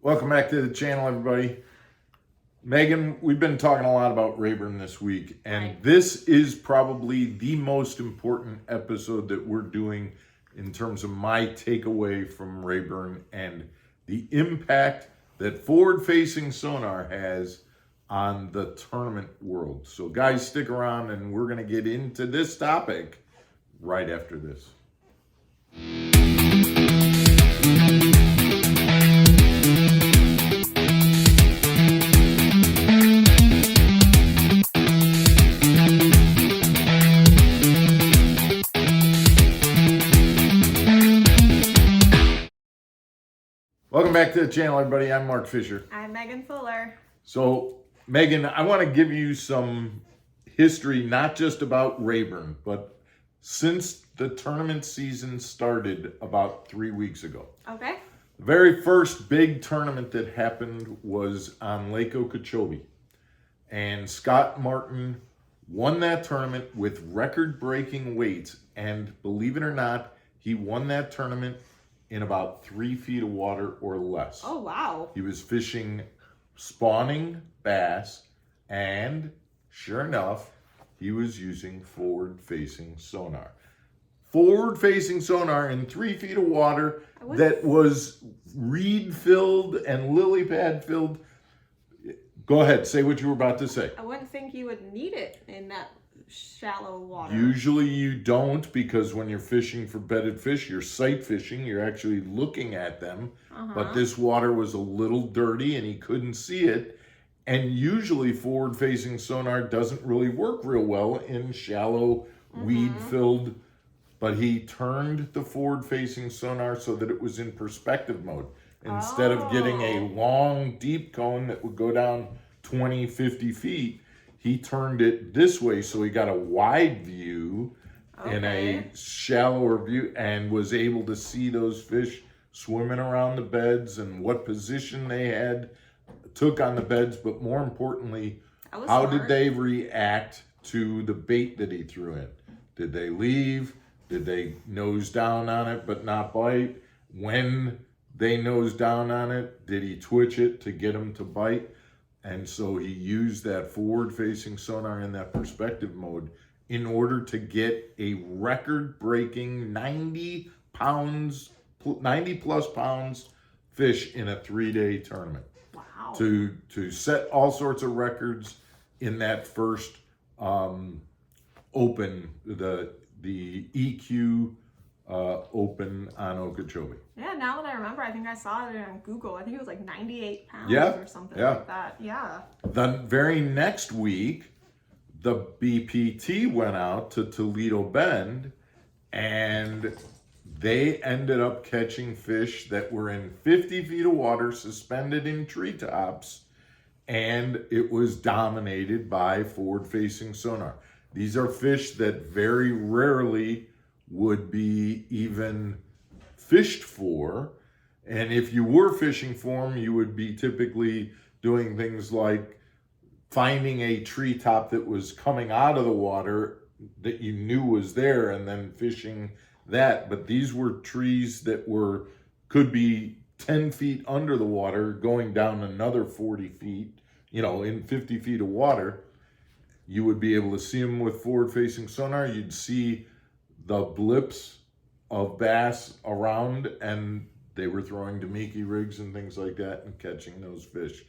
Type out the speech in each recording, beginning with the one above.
Welcome back to the channel, everybody. Megan, we've been talking a lot about Rayburn this week, and Right. this is probably the most important episode that we're doing in terms of my takeaway from Rayburn and the impact that forward-facing sonar has on the tournament world. So guys, stick around and we're going to get into this topic right after this. Welcome back to the channel, everybody. I'm Mark Fisher. I'm Megan Fuller. So, Megan, I want to give you some history, not just about Rayburn, but since the tournament season started about 3 weeks ago. Okay. The very first big tournament that happened was on Lake Okeechobee. And Scott Martin won that tournament with record-breaking weights. And believe it or not, he won that tournament in about 3 feet of water or less. Oh, wow. He was fishing spawning bass, and sure enough, he was using forward-facing sonar. Forward-facing sonar in 3 feet of water that was reed-filled and lily pad-filled. Go ahead, say what you were about to say. I wouldn't think you would need it in that shallow water. Usually you don't, because when you're fishing for bedded fish, you're sight fishing, you're actually looking at them. But this water was a little dirty and he couldn't see it. And usually forward-facing sonar doesn't really work real well in shallow, weed-filled. But he turned the forward-facing sonar so that it was in perspective mode. Instead of getting a long, deep cone that would go down 20, 50 feet, he turned it this way so he got a wide view in a shallower view and was able to see those fish swimming around the beds and what position they took on the beds, but more importantly, how did they react to the bait that he threw in? Did they leave? Did they nose down on it but not bite? When they nosed down on it, did he twitch it to get them to bite? And so he used that forward-facing sonar in that perspective mode in order to get a record-breaking 90 plus pounds fish in a 3-day tournament. Wow. To set all sorts of records in that first open, the EQ Open on Okeechobee. Yeah, now that I remember, I think I saw it on Google. I think it was like 98 pounds or something like that. Yeah. The very next week, the BPT went out to Toledo Bend, and they ended up catching fish that were in 50 feet of water, suspended in treetops, and it was dominated by forward-facing sonar. These are fish that very rarely would be even fished for. And if you were fishing for them, you would be typically doing things like finding a treetop that was coming out of the water that you knew was there and then fishing that. But these were trees that could be 10 feet under the water, going down another 40 feet, in 50 feet of water. You would be able to see them with forward-facing sonar. You'd see the blips of bass around, and they were throwing Damiki rigs and things like that and catching those fish.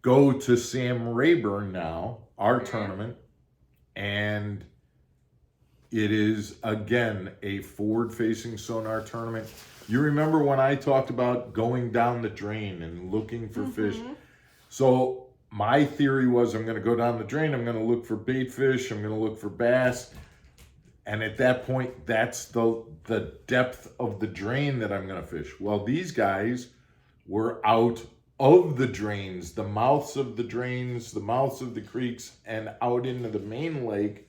Go to Sam Rayburn now, our tournament, and it is, again, a forward-facing sonar tournament. You remember when I talked about going down the drain and looking for fish? So my theory was, I'm going to go down the drain, I'm going to look for bait fish, I'm going to look for bass. And at that point, that's the depth of the drain that I'm going to fish. Well, these guys were out of the drains, the mouths of the drains, the mouths of the creeks, and out into the main lake,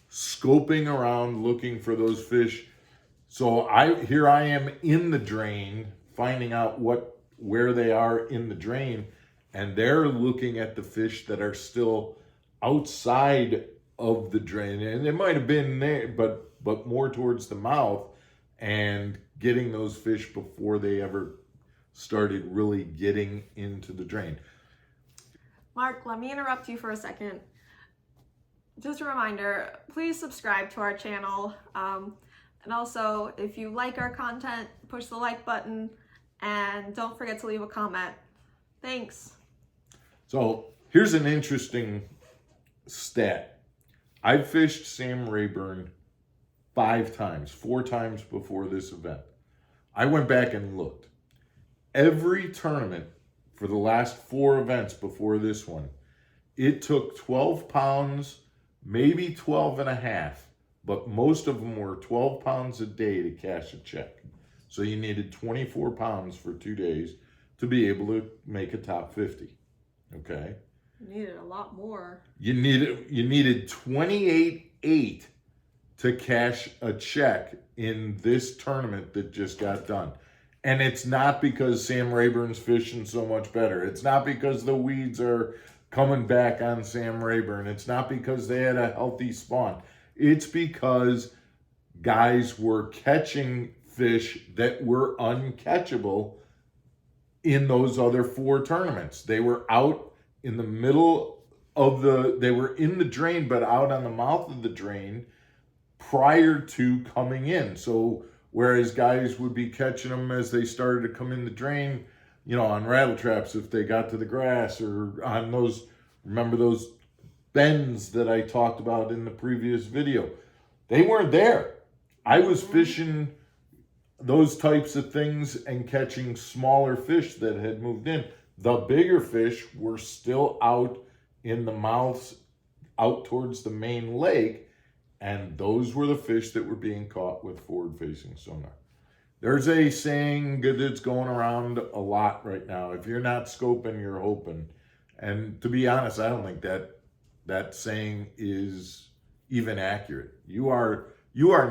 scoping around, looking for those fish. So here I am in the drain, finding out where they are in the drain, and they're looking at the fish that are still outside of the drain, and it might have been there, but more towards the mouth, and getting those fish before they ever started really getting into the drain. Mark, let me interrupt you for a second. Just a reminder, please subscribe to our channel. And also, if you like our content, push the like button and don't forget to leave a comment. Thanks. So here's an interesting stat. I fished Sam Rayburn 5 times, 4 times before this event. I went back and looked. Every tournament for the last 4 events before this one, it took 12 pounds, maybe 12 and a half, but most of them were 12 pounds a day to cash a check. So you needed 24 pounds for 2 days to be able to make a top 50. Okay? You needed a lot more. You needed 28.8 to cash a check in this tournament that just got done. And it's not because Sam Rayburn's fishing so much better. It's not because the weeds are coming back on Sam Rayburn. It's not because they had a healthy spawn. It's because guys were catching fish that were uncatchable in those other 4 tournaments. They were out in the middle of they were in the drain, but out on the mouth of the drain prior to coming in. So whereas guys would be catching them as they started to come in the drain, you know, on rattle traps if they got to the grass, or on those, remember those bends that I talked about in the previous video. They weren't there. I was fishing those types of things and catching smaller fish that had moved in. The bigger fish were still out in the mouths, out towards the main lake, and those were the fish that were being caught with forward-facing sonar. There's a saying that's going around a lot right now: if you're not scoping, you're hoping. And to be honest, I don't think that saying is even accurate. You are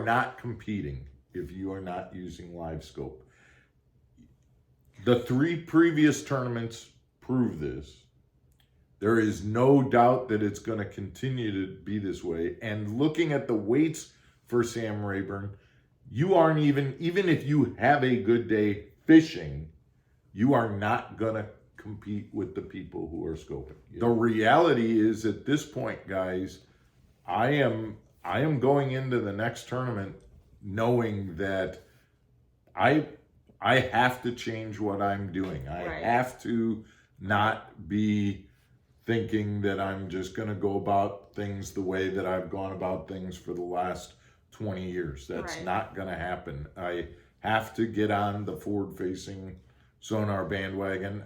not competing if you are not using live scope. The 3 previous tournaments prove this. There is no doubt that it's going to continue to be this way. And looking at the weights for Sam Rayburn, you aren't even if you have a good day fishing, you are not going to compete with the people who are scoping. The reality is, at this point, guys, I am going into the next tournament knowing that I have to change what I'm doing. I have to not be thinking that I'm just going to go about things the way that I've gone about things for the last 20 years. That's not going to happen. I have to get on the forward-facing sonar bandwagon.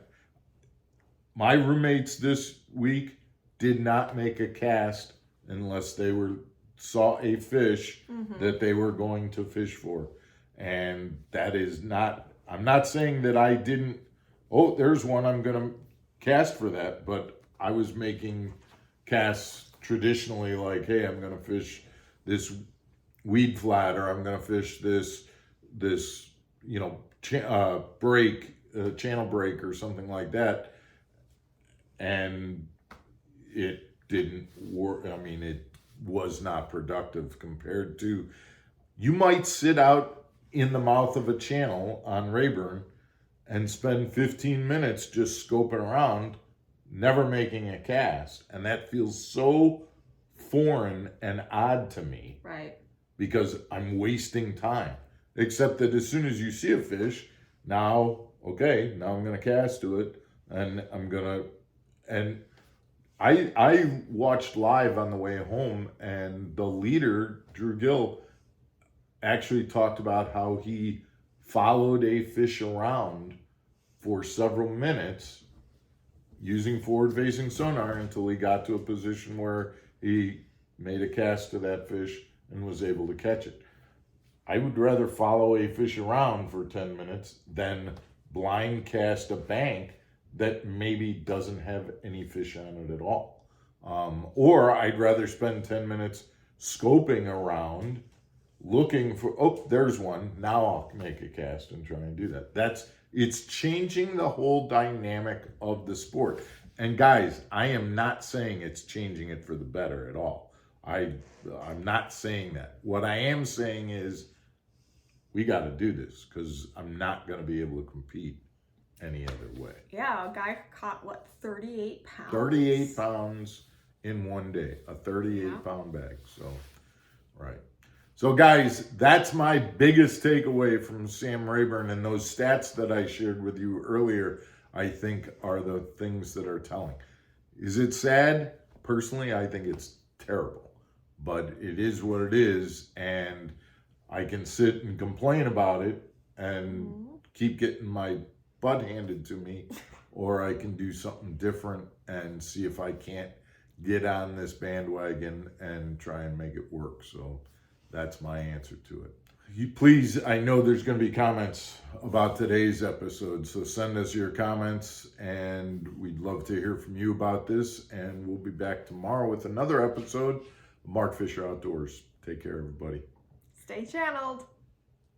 My roommates this week did not make a cast unless they saw a fish that they were going to fish for. And that is not, I'm not saying that I didn't, oh, there's one, I'm going to cast for that, but I was making casts traditionally like, hey, I'm going to fish this weed flat, or I'm going to fish this you know, channel break or something like that. And it didn't work. I mean, it was not productive compared to, you might sit out in the mouth of a channel on Rayburn and spend 15 minutes just scoping around, never making a cast. And that feels so foreign and odd to me. Right. Because I'm wasting time. Except that as soon as you see a fish, now I'm going to cast to it, and I watched live on the way home, and the leader, Drew Gill, actually talked about how he followed a fish around for several minutes using forward-facing sonar until he got to a position where he made a cast to that fish and was able to catch it. I would rather follow a fish around for 10 minutes than blind cast a bank that maybe doesn't have any fish on it at all. Or I'd rather spend 10 minutes scoping around, looking for, oh, there's one. Now I'll make a cast and try and do that. It's changing the whole dynamic of the sport. And guys, I am not saying it's changing it for the better at all. I'm not saying that. What I am saying is we got to do this, because I'm not going to be able to compete any other way. Yeah, a guy caught, what, 38 pounds? 38 pounds in one day, a 38 Yeah. pound bag. So, right. So, guys, that's my biggest takeaway from Sam Rayburn, and those stats that I shared with you earlier, I think are the things that are telling. Is it sad? Personally, I think it's terrible, but it is what it is, and I can sit and complain about it and keep getting my butt handed to me, or I can do something different and see if I can't get on this bandwagon and try and make it work. So that's my answer to it. Please, I know there's going to be comments about today's episode, so send us your comments, and we'd love to hear from you about this. And we'll be back tomorrow with another episode of Mark Fisher Outdoors. Take care, everybody. Stay channeled.